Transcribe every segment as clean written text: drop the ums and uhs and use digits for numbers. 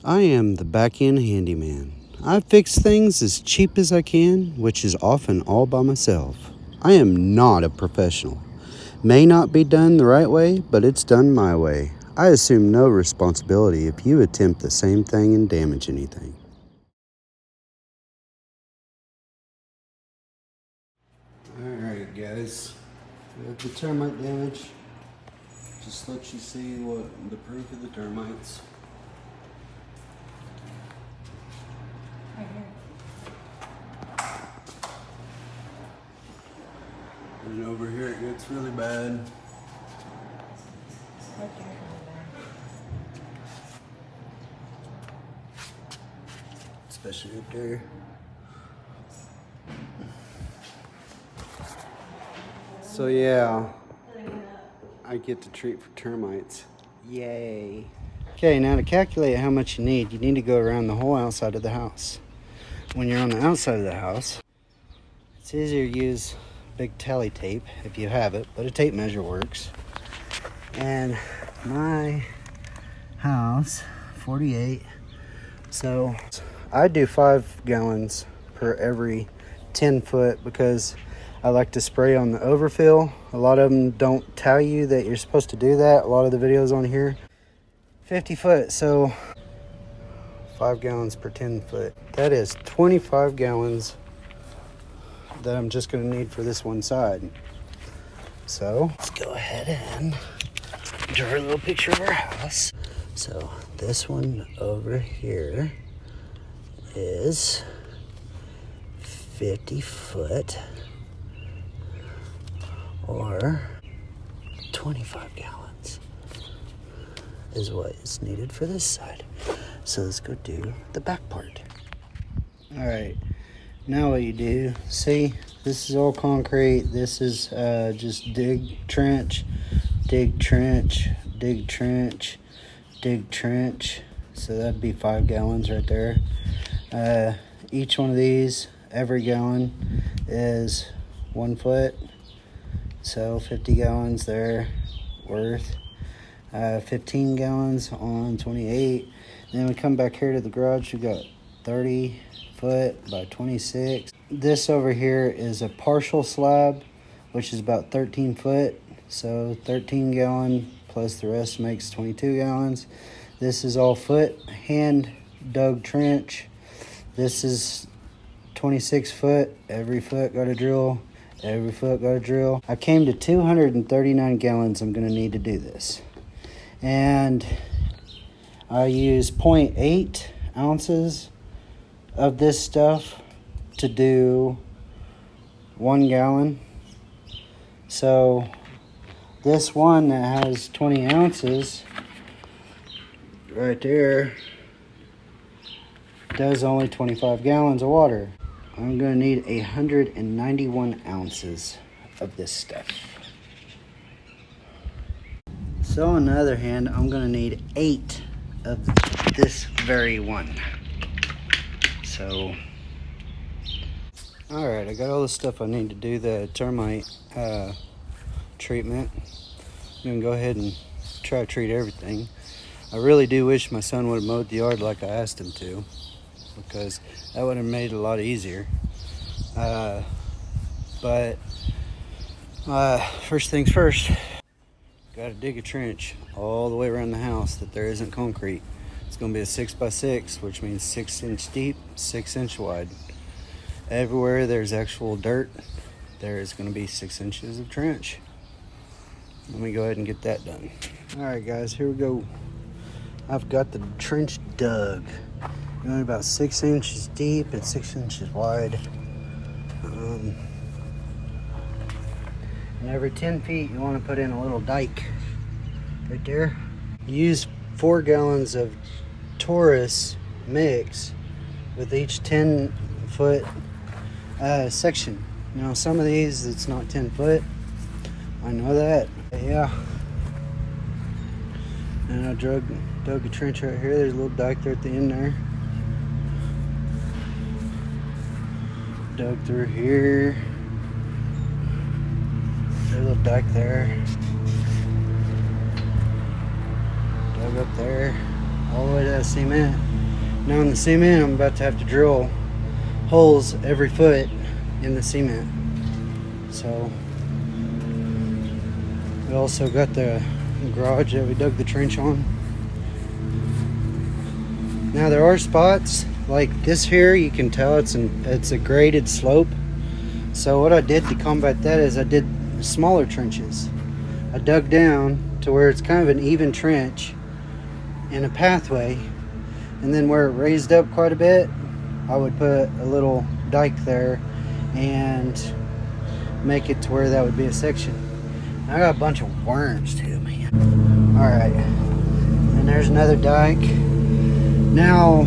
I am the Backend Handyman. I fix things as cheap as I can, which is often all by myself. I am not a professional. May not be done the right way, but it's done my way. I assume no responsibility if you attempt the same thing and damage anything. Alright guys, we have the termite damage. Just let you see what the proof of the termites. Right here. And over here it gets really bad. Right there. Especially up there. So yeah, I get to treat for termites. Yay. Okay, now to calculate how much you need to go around the whole outside of the house. When you're on the outside of the house, it's easier to use big tally tape if you have it, but a tape measure works. And my house, 48, so I do 5 gallons per every 10 foot because I like to spray on the overfill. A lot of them don't tell you that you're supposed to do that. A lot of the videos on here, 50 foot, so 5 gallons per 10 foot. That is 25 gallons that I'm just gonna need for this one side. So let's go ahead and draw a little picture of our house. So this one over here is 50 foot or 25 gallons is what is needed for this side. So let's go do the back part. All right, now what you do, see, this is all concrete. This is just dig trench, dig trench, dig trench, dig trench. So that'd be 5 gallons right there. Each one of these, every gallon is 1 foot. So 50 gallons there worth. 15 gallons on 28. Then we come back here to the garage. We got 30 foot by 26. This over here is a partial slab, which is about 13 foot. So 13 gallon plus the rest makes 22 gallons. This is all foot, hand dug trench. This is 26 foot. Every foot got a drill. Every foot got a drill. I came to 239 gallons I'm gonna need to do this. And I use 0.8 ounces of this stuff to do 1 gallon. So this one that has 20 ounces right there does only 25 gallons of water. I'm gonna need 191 ounces of this stuff. So on the other hand, I'm gonna need 8 of this very one. So, all right, I got all the stuff I need to do the termite treatment. I'm gonna go ahead and try to treat everything. I really do wish my son would have mowed the yard like I asked him to, because that would have made it a lot easier. But first things first, gotta dig a trench all the way around the house that there isn't concrete. It's gonna be a 6x6, which means 6 inch deep, 6 inch wide. Everywhere there's actual dirt, there is gonna be 6 inches of trench. Let me go ahead and get that done. All right guys, here we go. I've got the trench dug. Going about 6 inches deep and 6 inches wide. And every 10 feet you want to put in a little dike right there. Use 4 gallons of Taurus mix with each 10 foot section. You know, some of these it's not 10 foot. I know that. But yeah. And I dug a trench right here. There's a little dike there at the end there. Dug through here. There's a little dike there. Dug up there. All the way to that cement. Now in the cement, I'm about to have to drill holes every foot in the cement. So we also got the garage that we dug the trench on. Now there are spots like this here, you can tell it's a graded slope. So what I did to combat that is I did smaller trenches. I dug down to where it's kind of an even trench and a pathway, and then where it raised up quite a bit, I would put a little dike there and make it to where that would be a section. I got a bunch of worms too, man. All right, and there's another dike. Now,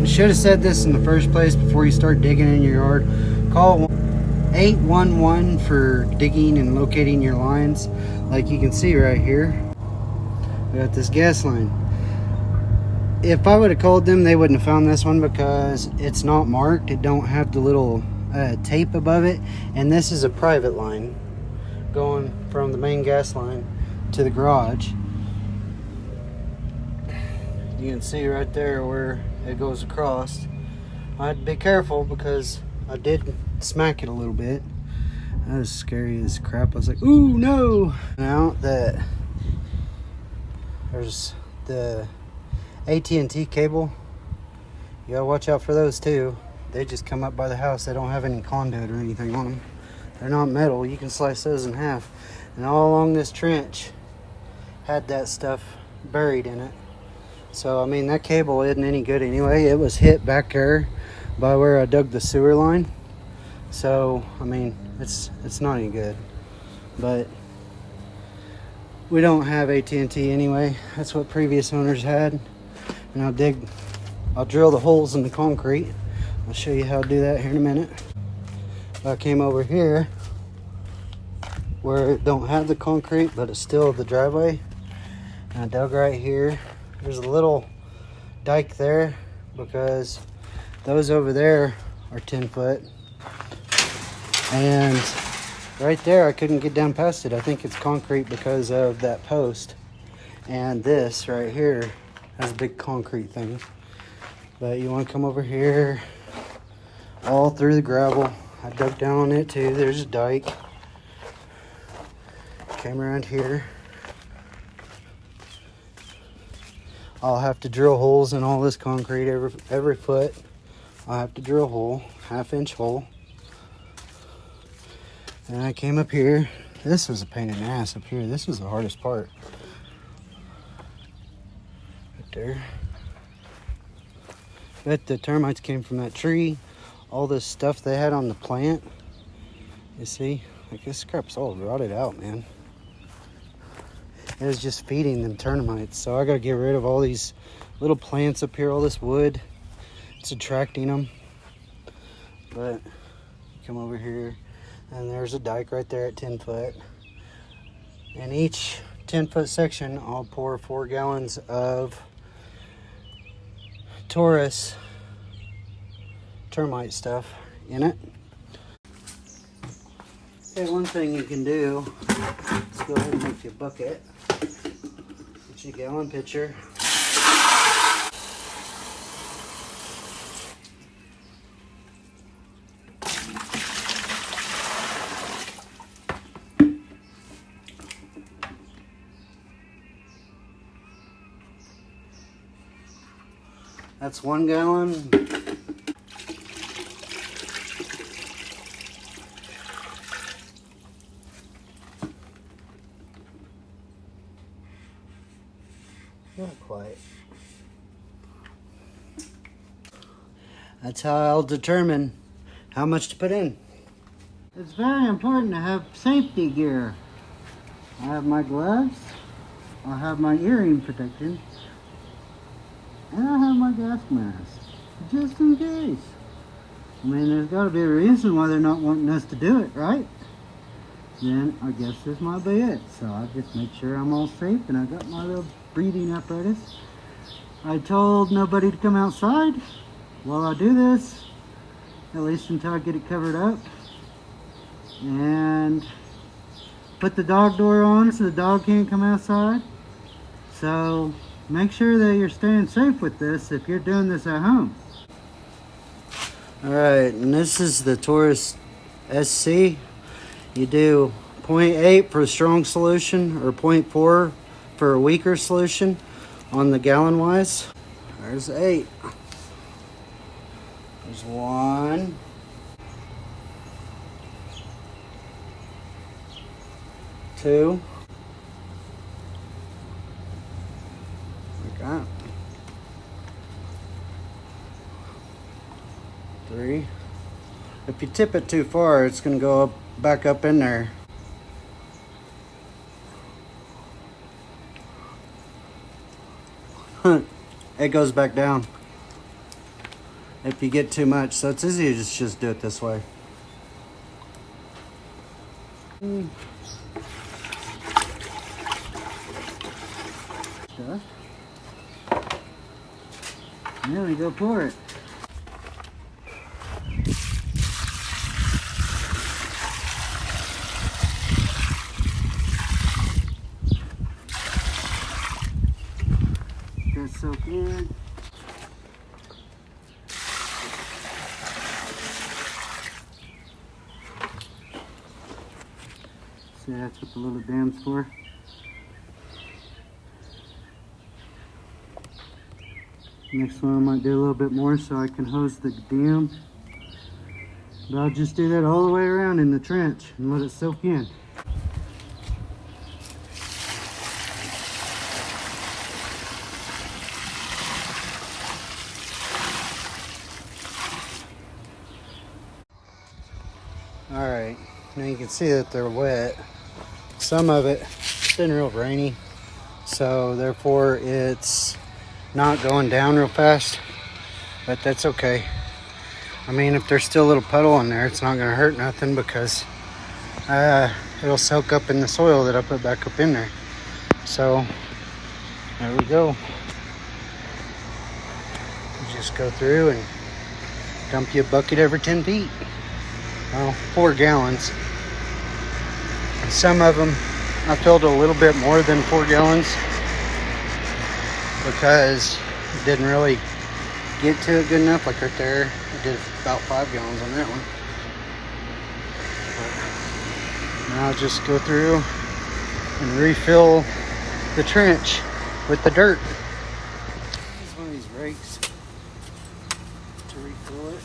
should have said this in the first place before you start digging in your yard. Call 811 for digging and locating your lines. Like you can see right here, we got this gas line. If I would have called them, they wouldn't have found this one because it's not marked. It don't have the little tape above it, and this is a private line going from the main gas line to the garage. You can see right there where it goes across. I had to be careful because I did smack it a little bit. That was scary as crap. I was like, ooh, no. Now that there's the AT&T cable, you gotta watch out for those too. They just come up by the house. They don't have any conduit or anything on them. They're not metal. You can slice those in half. And all along this trench had that stuff buried in it. So, I mean, that cable isn't any good anyway. It was hit back there by where I dug the sewer line. So, I mean, it's not any good. But we don't have AT&T anyway. That's what previous owners had. And I'll drill the holes in the concrete. I'll show you how to do that here in a minute. I came over here where it don't have the concrete, but it's still the driveway. And I dug right here. There's a little dike there because those over there are 10 foot. And right there, I couldn't get down past it. I think it's concrete because of that post. And this right here has a big concrete thing. But you want to come over here, all through the gravel. I dug down on it too. There's a dike. Came around here. I'll have to drill holes in all this concrete every foot. I'll have to drill a hole, 1/2-inch hole. And I came up here. This was a pain in the ass up here. This was the hardest part. Right there. Bet the termites came from that tree. All this stuff they had on the plant. You see? Like this crap's all rotted out, man. It was just feeding them termites. So I gotta get rid of all these little plants up here, all this wood. It's attracting them. But come over here and there's a dike right there at 10 foot. In each 10-foot section, I'll pour 4 gallons of Taurus termite stuff in it. Okay, one thing you can do is go ahead and make your bucket. Get your gallon pitcher. That's 1 gallon. Not quite. That's how I'll determine how much to put in. It's very important to have safety gear. I have my gloves, I have my earring protection, and I have my gas mask, just in case. I mean, there's got to be a reason why they're not wanting us to do it, right? Then I guess this might be it. So I just make sure I'm all safe, and I got my little breathing apparatus. I told nobody to come outside while I do this, at least until I get it covered up. And put the dog door on so the dog can't come outside. So make sure that you're staying safe with this if you're doing this at home. Alright, and this is the Taurus SC. You do 0.8 for a strong solution or 0.4 for a weaker solution on the gallon wise. There's 8. There's 1. 2. Like that. 3. If you tip it too far, it's going to go back up in there. It goes back down if you get too much. So it's easy to just do it this way. Now we go pour it. That's so good. See, that's what the little dam's for. Next one I might do a little bit more so I can hose the dam. But I'll just do that all the way around in the trench and let it soak in. Alright, now you can see that they're wet. Some of it's been real rainy, so therefore it's not going down real fast, but that's okay. I mean, if there's still a little puddle in there, it's not going to hurt nothing because it'll soak up in the soil that I put back up in there. So there we go. You just go through and dump you a bucket every 10 feet. Well, 4 gallons. And some of them I filled a little bit more than 4 gallons because it didn't really get to it good enough. Like right there, I did about 5 gallons on that one. But now I'll just go through and refill the trench with the dirt. Use one of these rakes to refill it.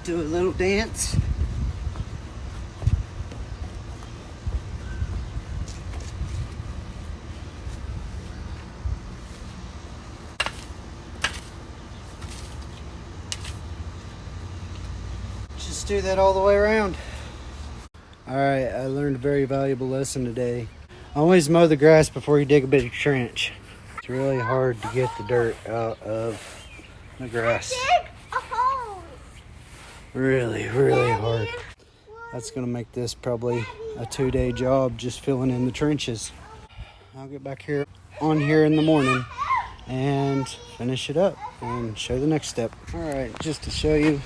Do a little dance. Just do that all the way around. All right, I learned a very valuable lesson today. Always mow the grass before you dig a big trench. It's really hard to get the dirt out of the grass. Really hard. That's gonna make this probably a 2-day job just filling in the trenches. I'll get back here in the morning and finish it up and show the next step. All right, just to show you,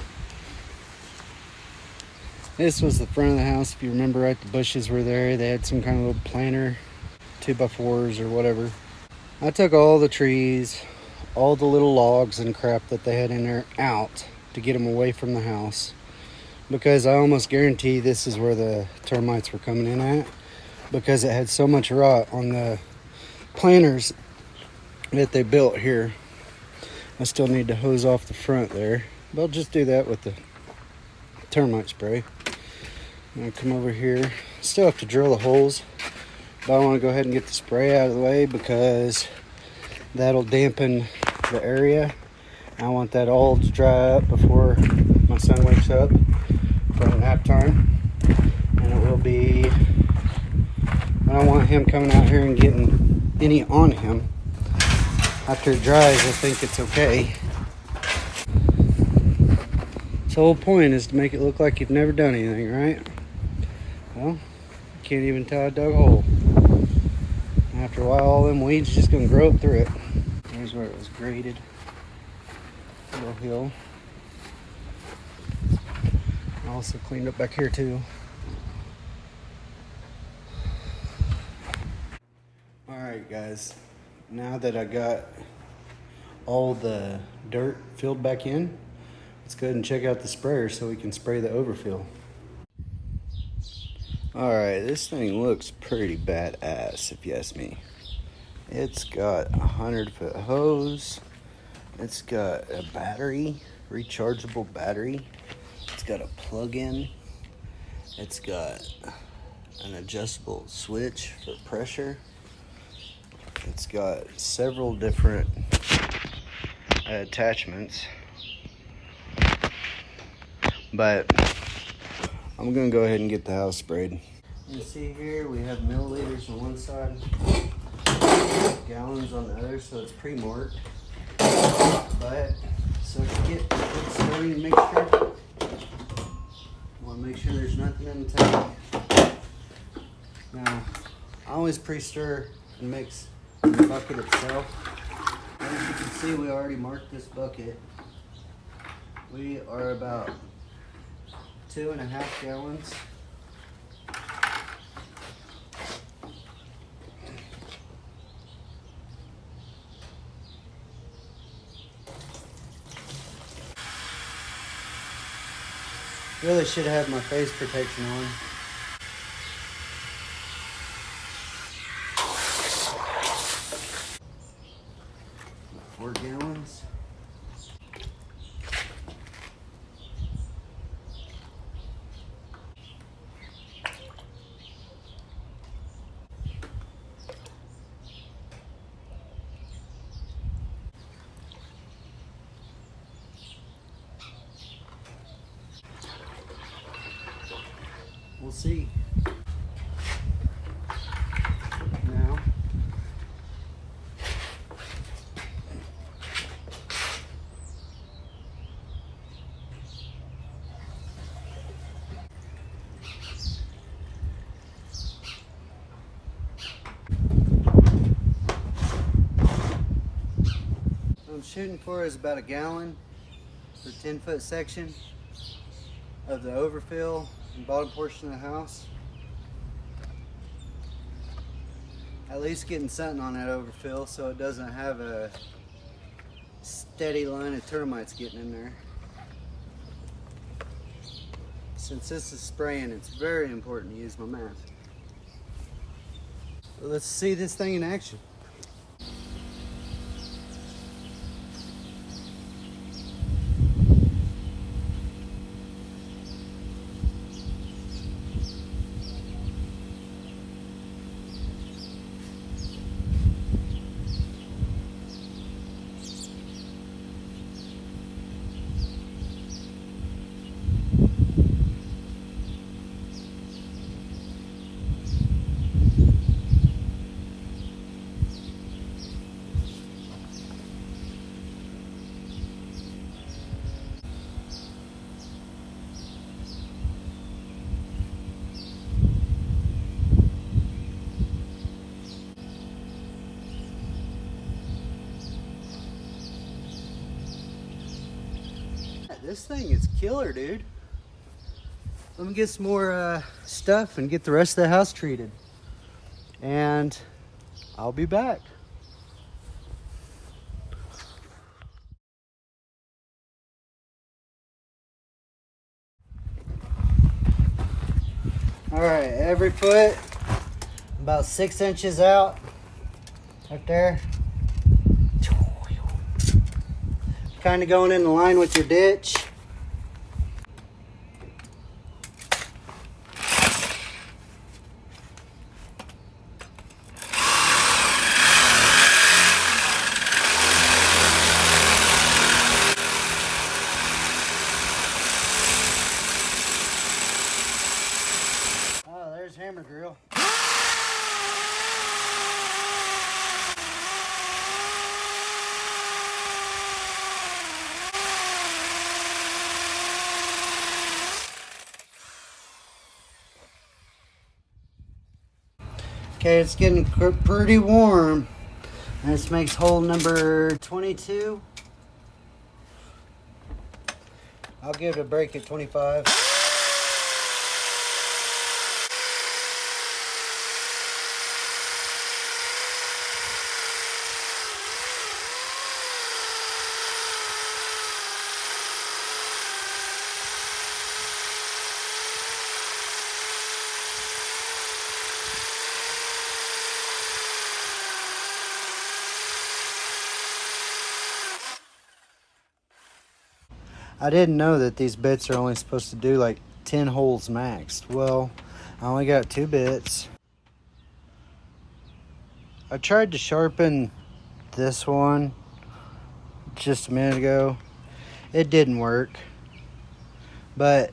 this was the front of the house. If you remember right, the bushes were there. They had some kind of little planter, 2x4s or whatever. I took all the trees, all the little logs and crap that they had in there out to get them away from the house, because I almost guarantee this is where the termites were coming in at, because it had so much rot on the planters that they built here. I still need to hose off the front there, but I'll just do that with the termite spray. I'm gonna come over here. Still have to drill the holes, but I want to go ahead and get the spray out of the way because that'll dampen the area. I want that all to dry up before my son wakes up from nap time. And it will be, I don't want him coming out here and getting any on him. After it dries, I think it's okay. So the whole point is to make it look like you've never done anything, right? Well, you can't even tell I dug a hole. After a while, all them weeds are just gonna grow up through it. There's where it was graded. Little hill. I also cleaned up back here too. Alright guys, now that I got all the dirt filled back in, let's go ahead and check out the sprayer so we can spray the overfill. Alright, this thing looks pretty badass if you ask me. It's got a 100-foot hose. It's got a battery, rechargeable battery. It's got a plug-in. It's got an adjustable switch for pressure. It's got several different attachments. But I'm gonna go ahead and get the house sprayed. You see here we have milliliters on one side, gallons on the other, so it's pre-marked. But so to get a good spraying mixture, I want to make sure there's nothing in the tank. Now, I always pre-stir and mix in the bucket itself. As you can see, we already marked this bucket. We are about 2.5 gallons. Really should have my face protection on. Four gallons. We'll see. Now, what I'm shooting for is about a gallon for 10-foot section of the overfill and bottom portion of the house. At least getting something on that overfill so it doesn't have a steady line of termites getting in there. Since this is spraying, it's very important to use my mask. So let's see this thing in action. This thing is killer, dude. Let me get some more stuff and get the rest of the house treated. And I'll be back. All right, every foot about 6 inches out, right there. Kind of going in line with your ditch. his hammer drill. Okay, it's getting pretty warm. This makes hole number 22. I'll give it a break at 25. I didn't know that these bits are only supposed to do like 10 holes max. Well, I only got 2 bits. I tried to sharpen this one just a minute ago. It didn't work. But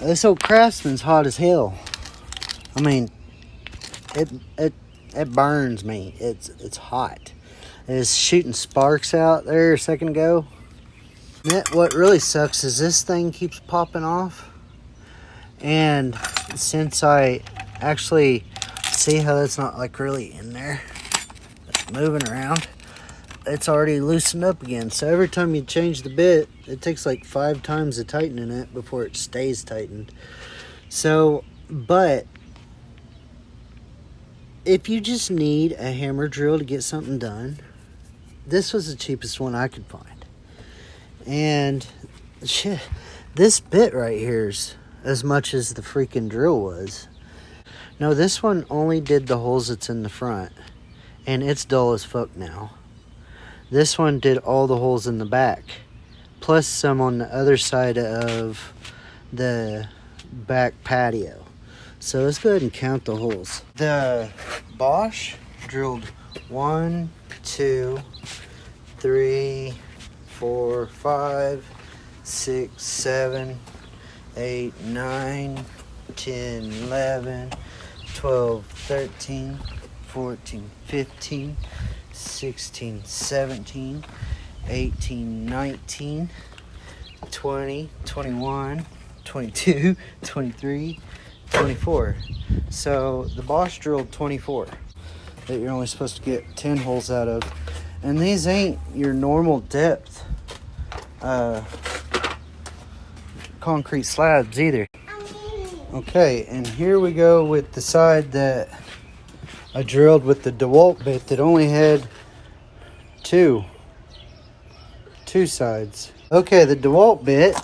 this old Craftsman's hot as hell. I mean, it burns me. It's hot. It's shooting sparks out there a second ago. What really sucks is this thing keeps popping off, and since I actually see how that's not like really in there, it's moving around, it's already loosened up again. So every time you change the bit, it takes like 5 times of tightening it before it stays tightened. So, but if you just need a hammer drill to get something done, this was the cheapest one I could find. And shit, this bit right here's as much as the freaking drill was. No, this one only did the holes that's in the front, and it's dull as fuck now. This one did all the holes in the back, plus some on the other side of the back patio. So let's go ahead and count the holes. The Bosch drilled 1, 2, 3, 4, 5, 6, 7, 8, 9, 10, 11, 12, 13, 14, 15, 16, 17, 18, 19, 20, 21, 22, 23, 24. So the Bosch drilled 24 that you're only supposed to get 10 holes out of. And these ain't your normal depth concrete slabs either. Okay, and here we go with the side that I drilled with the dewalt bit that only had two sides. Okay, the dewalt bit,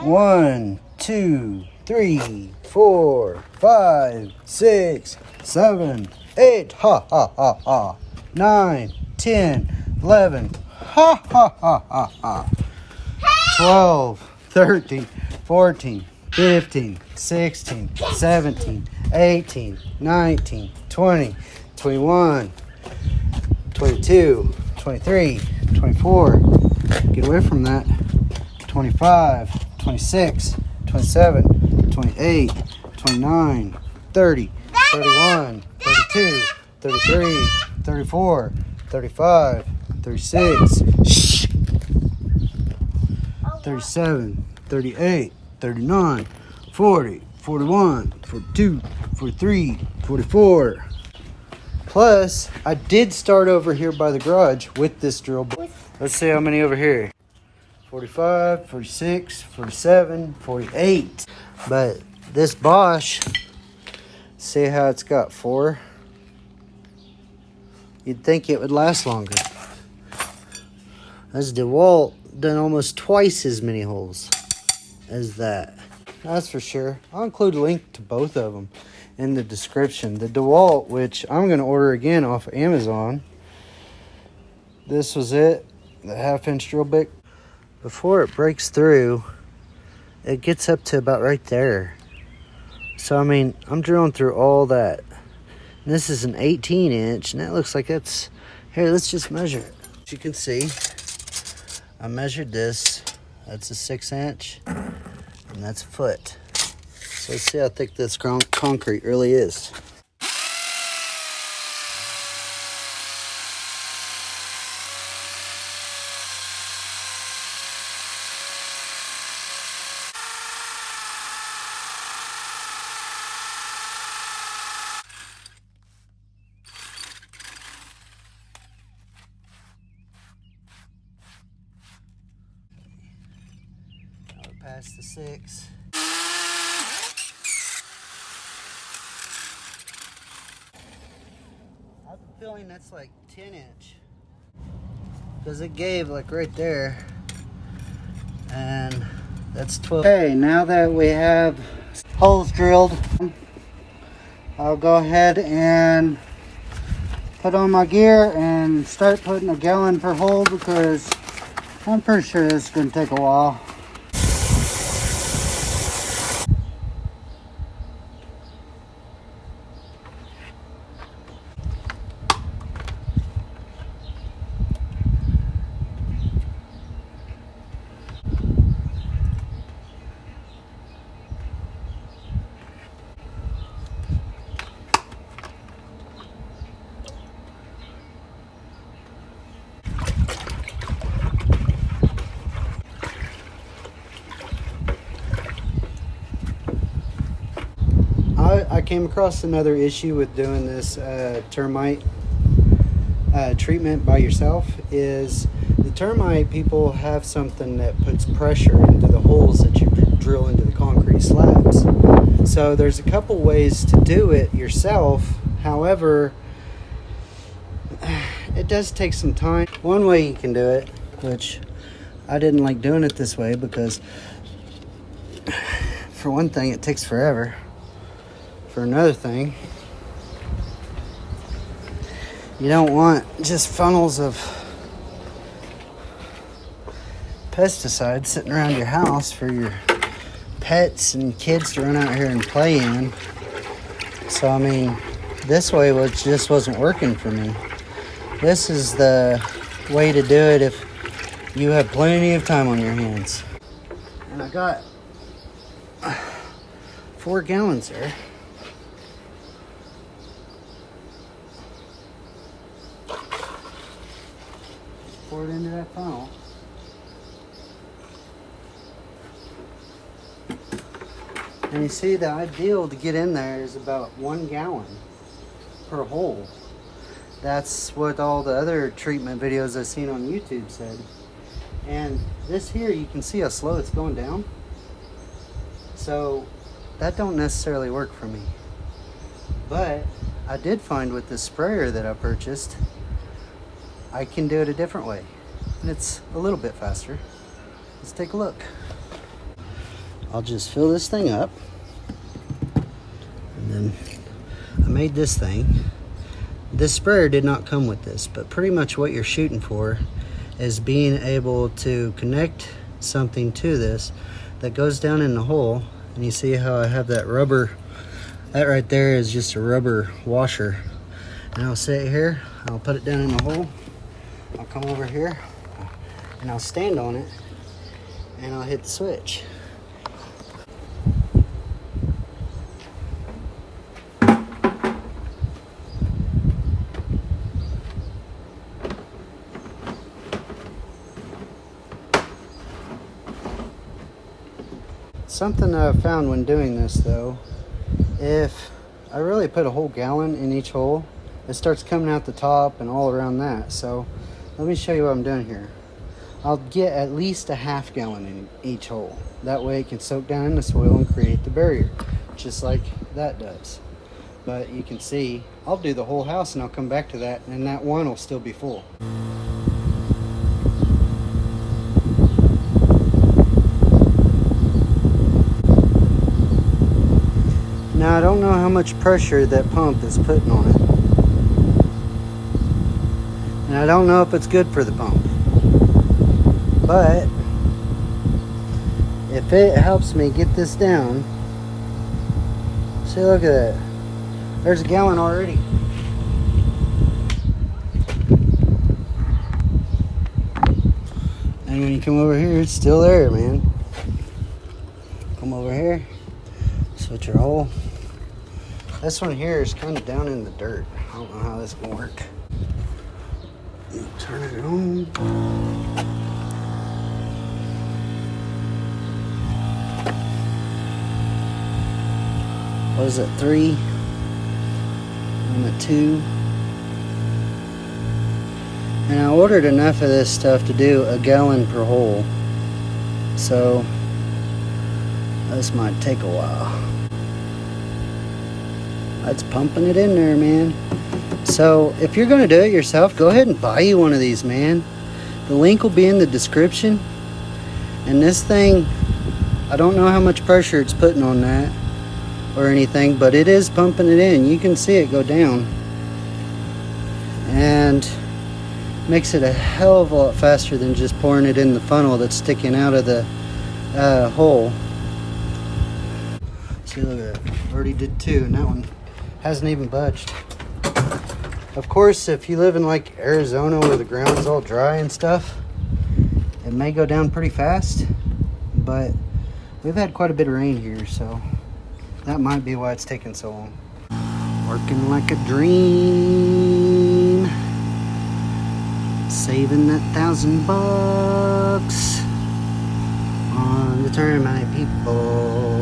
1, 2, 3, 4, 5, 6, 7, 8, ha ha ha ha, 9, 10, 11, ha ha ha ha ha, 12, 13, 14, 15, 16, 17, 18, 19, 20, 21, 22, 23, 24, get away from that, 25, 26, 27, 28, 29, 30, 31, 32, 33, 34, 35, 36, 37, 38, 39, 40, 41, 42, 43, 44. Plus, I did start over here by the garage with this drill. Let's see how many over here. 45, 46, 47, 48. But this Bosch, see how it's got 4? You'd think it would last longer. This dewalt done almost twice as many holes as that. That's for sure. I'll include a link to both of them in the description. The dewalt, which I'm going to order again off of Amazon. This was it. The 1/2-inch drill bit. Before it breaks through, it gets up to about right there. So, I mean, I'm drilling through all that. And this is an 18-inch, and that looks like it's... Here, let's just measure it. As you can see, I measured this. That's a 6-inch, and that's a foot. So let's see how thick this concrete really is. Now we're past the 6. I have a feeling that's like 10-inch. Because it gave like right there. And that's 12. Okay, now that we have holes drilled, I'll go ahead and put on my gear and start putting a gallon per hole, because I'm pretty sure this is going to take a while. I came across another issue with doing this termite treatment by yourself. Is the termite people have something that puts pressure into the holes that you drill into the concrete slabs. So there's a couple ways to do it yourself. However, it does take some time. One way you can do it, which I didn't like doing it this way, because for one thing it takes forever. For another thing, you don't want just funnels of pesticide sitting around your house for your pets and kids to run out here and play in. So I mean, this way just wasn't working for me. This is the way to do it if you have plenty of time on your hands. And I got 4 gallons there. Pour it into that funnel. And you see, the ideal to get in there is about 1 gallon per hole. That's what all the other treatment videos I've seen on YouTube said. And this here, you can see how slow it's going down. So that don't necessarily work for me. But I did find with the sprayer that I purchased, I can do it a different way, and it's a little bit faster. Let's take a look. I'll just fill this thing up, and then I made this thing. This sprayer did not come with this, but pretty much what you're shooting for is being able to connect something to this that goes down in the hole. And you see how I have that rubber, that right there is just a rubber washer. And I'll sit here, I'll put it down in the hole. I'll come over here and I'll stand on it and I'll hit the switch. Something that I've found when doing this though, if I really put a whole gallon in each hole, it starts coming out the top and all around that. So let me show you what I'm doing here. I'll get at least a ½ gallon in each hole. That way it can soak down in the soil and create the barrier, just like that does. But you can see, I'll do the whole house and I'll come back to that, and that one will still be full. Now I don't know how much pressure that pump is putting on it. And I don't know if it's good for the pump. But if it helps me get this down, see, look at that. There's a gallon already. And when you come over here, it's still there, man. Come over here. Switch your hole. This one here is kind of down in the dirt. I don't know how this will work. Turn it on. What is it, 3? I'm at 2. And I ordered enough of this stuff to do a gallon per hole. So this might take a while. That's pumping it in there, man. So if you're gonna do it yourself, go ahead and buy you one of these, man. The link will be in the description. And this thing, I don't know how much pressure it's putting on that or anything, but it is pumping it in. You can see it go down. And makes it a hell of a lot faster than just pouring it in the funnel that's sticking out of the hole. See, look at that. Already did 2, and that one hasn't even budged. Of course, if you live in like Arizona where the ground's all dry and stuff, it may go down pretty fast, but we've had quite a bit of rain here, so that might be why it's taking so long. Working like a dream. Saving that $1,000 on the termite people.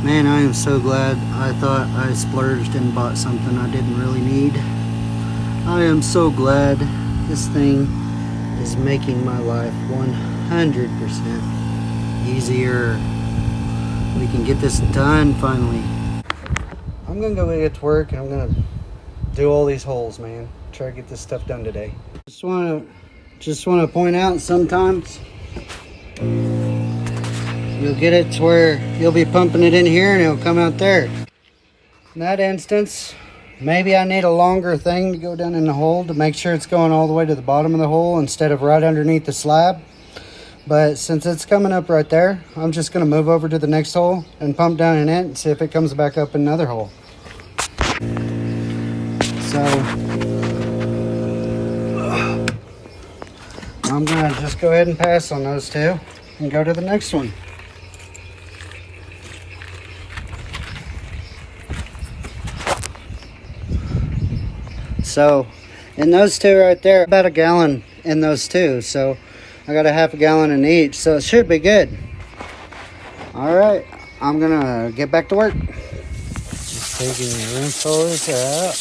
Man, I am so glad I thought I splurged and bought something I didn't really need. I am so glad this thing is making my life 100% easier. We can get this done finally. I'm gonna go get to work and I'm gonna do all these holes, man. Try to get this stuff done today. Just wanna point out, sometimes you'll get it to where you'll be pumping it in here and it'll come out there. In that instance, maybe I need a longer thing to go down in the hole to make sure it's going all the way to the bottom of the hole instead of right underneath the slab. But since it's coming up right there, I'm just gonna move over to the next hole and pump down in it and see if it comes back up in another hole. So I'm gonna just go ahead and pass on those 2 and go to the next one. So in those 2 right there, about a gallon in those 2. So I got a half a gallon in each, so it should be good. All right, I'm gonna get back to work. Just taking the rinse all this out.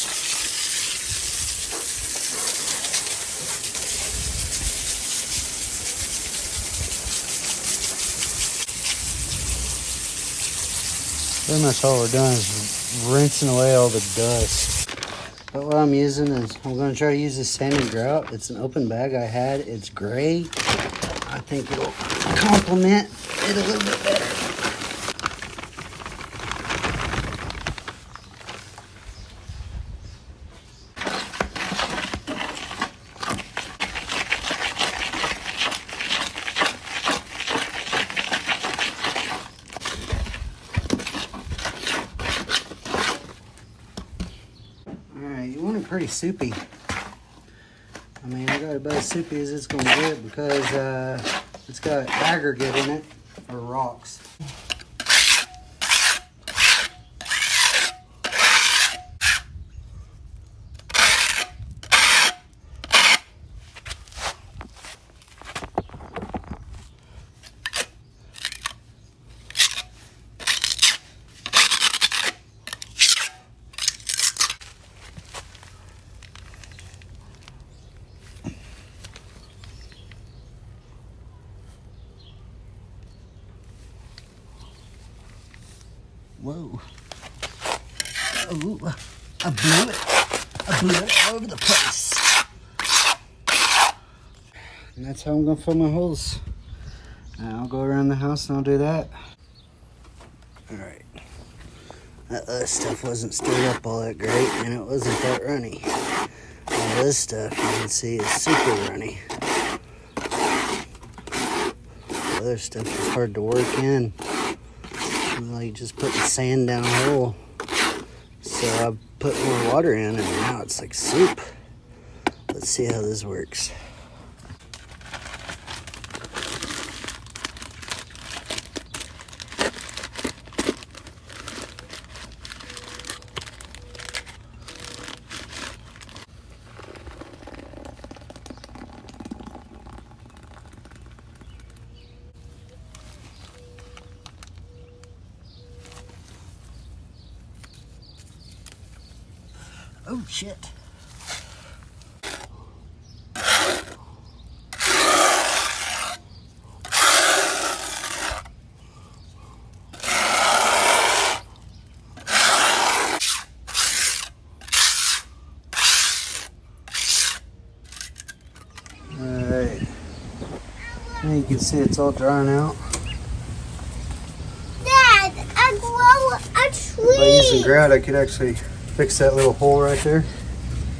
Pretty much all we're doing is rinsing away all the dust. But what I'm using is, I'm going to try to use this Sand and Grout. It's an open bag I had. It's gray. I think it'll complement it a little bit better. Pretty soupy. I mean, I got it about as soupy as it's gonna get because it's got aggregate in it, or rocks. Whoa. Oh, I blew it. I blew it all over the place. And that's how I'm going to fill my holes. And I'll go around the house and I'll do that. Alright. That other stuff wasn't stirred up all that great and it wasn't that runny. All this stuff you can see is super runny. The other stuff is hard to work in. Like just putting sand down a hole. So I put more water in and now it's like soup. Let's see how this works. Oh shit. Alright. Now you can see it's all drying out. Dad, I grow a tree. By using grout, I could actually fix that little hole right there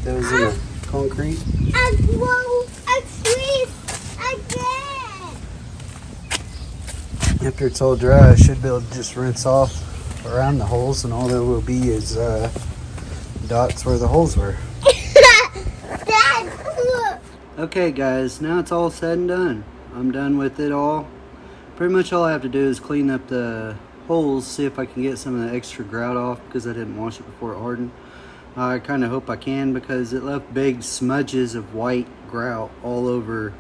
that was in the concrete. I grow a tree again. After it's all dry, I should be able to just rinse off around the holes, and all there will be is dots where the holes were. Dad, look. Okay guys, now it's all said and done. I'm done with it all. Pretty much all I have to do is clean up the holes, see if I can get some of the extra grout off because I didn't wash it before it hardened. I kind of hope I can because it left big smudges of white grout all over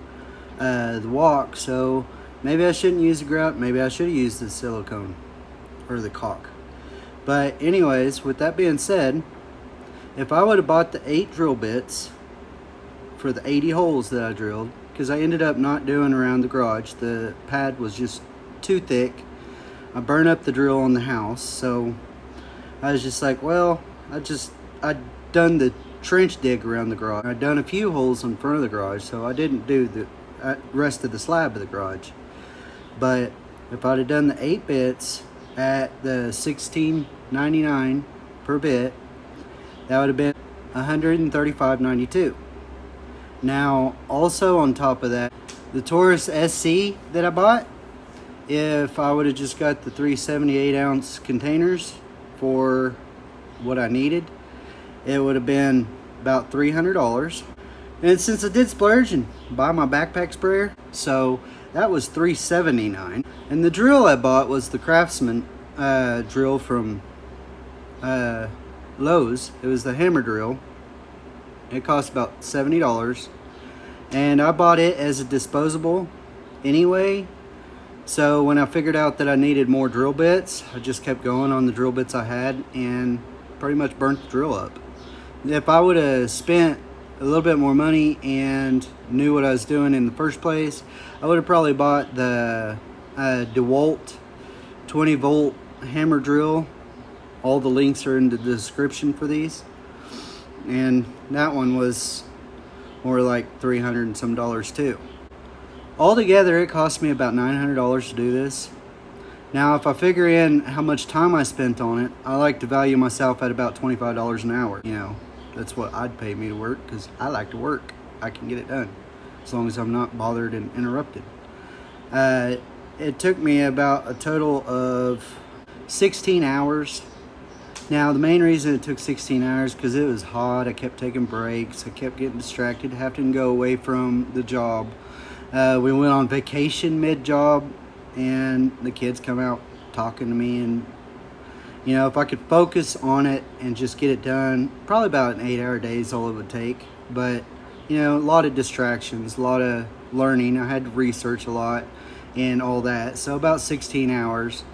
the walk. So maybe I shouldn't use the grout, maybe I should have used the silicone or the caulk. But anyways, with that being said, if I would have bought the 8 drill bits for the 80 holes that I drilled, because I ended up not doing around the garage, the pad was just too thick. I burned up the drill on the house, so I was just like, well, I'd done the trench dig around the garage. I'd done a few holes in front of the garage, so I didn't do the rest of the slab of the garage. But if I'd have done the 8 bits at the $16.99 per bit, that would have been $135.92. Now, also on top of that, the Taurus SC that I bought, if I would have just got the 378 ounce containers for what I needed, it would have been about $300. And since I did splurge and buy my backpack sprayer, so that was $379. And the drill I bought was the Craftsman drill from Lowe's. It was the hammer drill. It cost about $70, and I bought it as a disposable anyway. So when I figured out that I needed more drill bits, I just kept going on the drill bits I had and pretty much burnt the drill up. If I would have spent a little bit more money and knew what I was doing in the first place, I would have probably bought the dewalt 20 volt hammer drill. All the links are in the description for these. And that one was more like $300 and some too. Altogether, it cost me about $900 to do this. Now, if I figure in how much time I spent on it, I like to value myself at about $25 an hour. You know, that's what I'd pay me to work because I like to work. I can get it done as long as I'm not bothered and interrupted. It took me about a total of 16 hours. Now, the main reason it took 16 hours because it was hot. I kept taking breaks. I kept getting distracted, having to go away from the job. We went on vacation mid-job, and the kids come out talking to me. And, you know, if I could focus on it and just get it done, probably about an 8-hour day is all it would take. But, you know, a lot of distractions, a lot of learning. I had to research a lot and all that. So about 16 hours.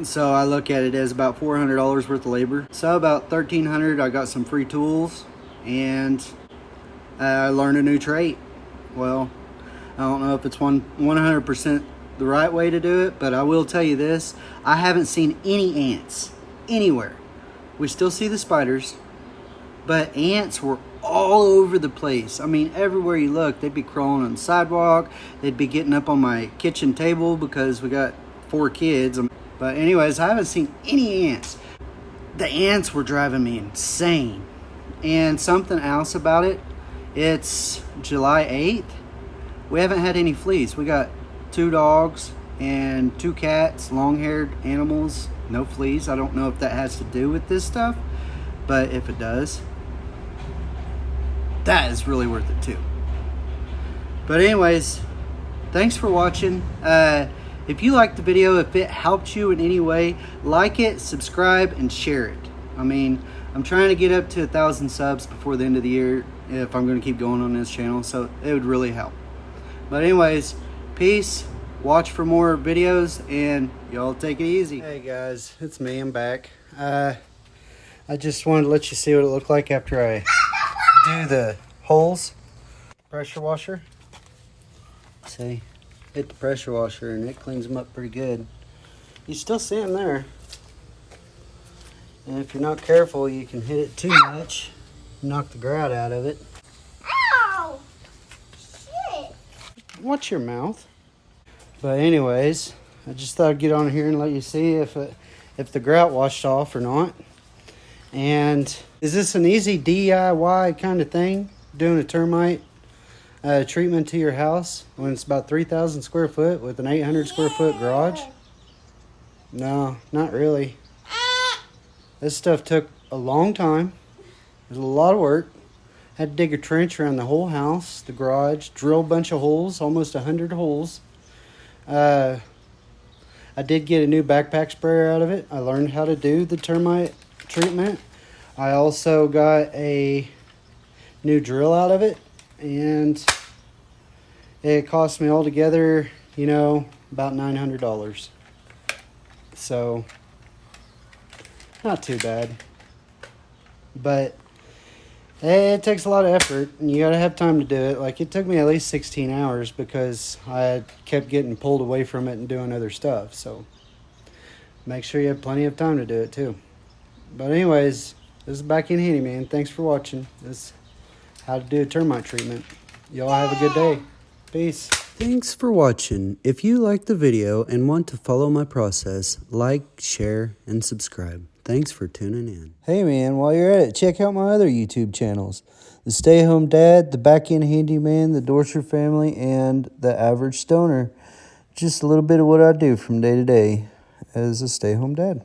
So I look at it as about $400 worth of labor. So about $1,300, I got some free tools, and I learned a new trait. Well, I don't know if it's 100% the right way to do it, but I will tell you this. I haven't seen any ants anywhere. We still see the spiders, but ants were all over the place. I mean, everywhere you look, they'd be crawling on the sidewalk. They'd be getting up on my kitchen table because we got 4 kids. But anyways, I haven't seen any ants. The ants were driving me insane. And something else about it, it's July 8th. We haven't had any fleas. We got 2 dogs and 2 cats, long-haired animals, no fleas. I don't know if that has to do with this stuff, but if it does, that is really worth it too. But anyways, thanks for watching. If you liked the video, if it helped you in any way, like it, subscribe, and share it. I mean, I'm trying to get up to 1,000 subs before the end of the year if I'm going to keep going on this channel, so it would really help. But anyways, peace. Watch for more videos, and y'all take it easy. Hey guys, it's me. I'm back. I just wanted to let you see what it looked like after I do the holes. Pressure washer. See, hit the pressure washer and it cleans them up pretty good. You still see them there. And if you're not careful, you can hit it too much, knock the grout out of it. Ow! Shit! Watch your mouth. But anyways, I just thought I'd get on here and let you see if the grout washed off or not. And is this an easy DIY kind of thing? Doing a termite treatment to your house when it's about 3,000 square foot with an 800 square foot garage? No, not really. This stuff took a long time. It was a lot of work. Had to dig a trench around the whole house, the garage, drill a bunch of holes, almost 100 holes. I did get a new backpack sprayer out of it. I learned how to do the termite treatment. I also got a new drill out of it, and it cost me altogether, about $900. So, not too bad. But it takes a lot of effort, and you gotta have time to do it. Like, it took me at least 16 hours because I kept getting pulled away from it and doing other stuff. So, make sure you have plenty of time to do it too. But anyways, this is Backend Handyman. Thanks for watching. This is how to do a termite treatment. Y'all have a good day. Peace. Thanks for watching. If you liked the video and want to follow my process, like, share, and subscribe. Thanks for tuning in. Hey man, while you're at it, check out my other YouTube channels. The Stay Home Dad, the Backend Handyman, the Dorser Family, and the Average Stoner. Just a little bit of what I do from day to day as a stay home dad.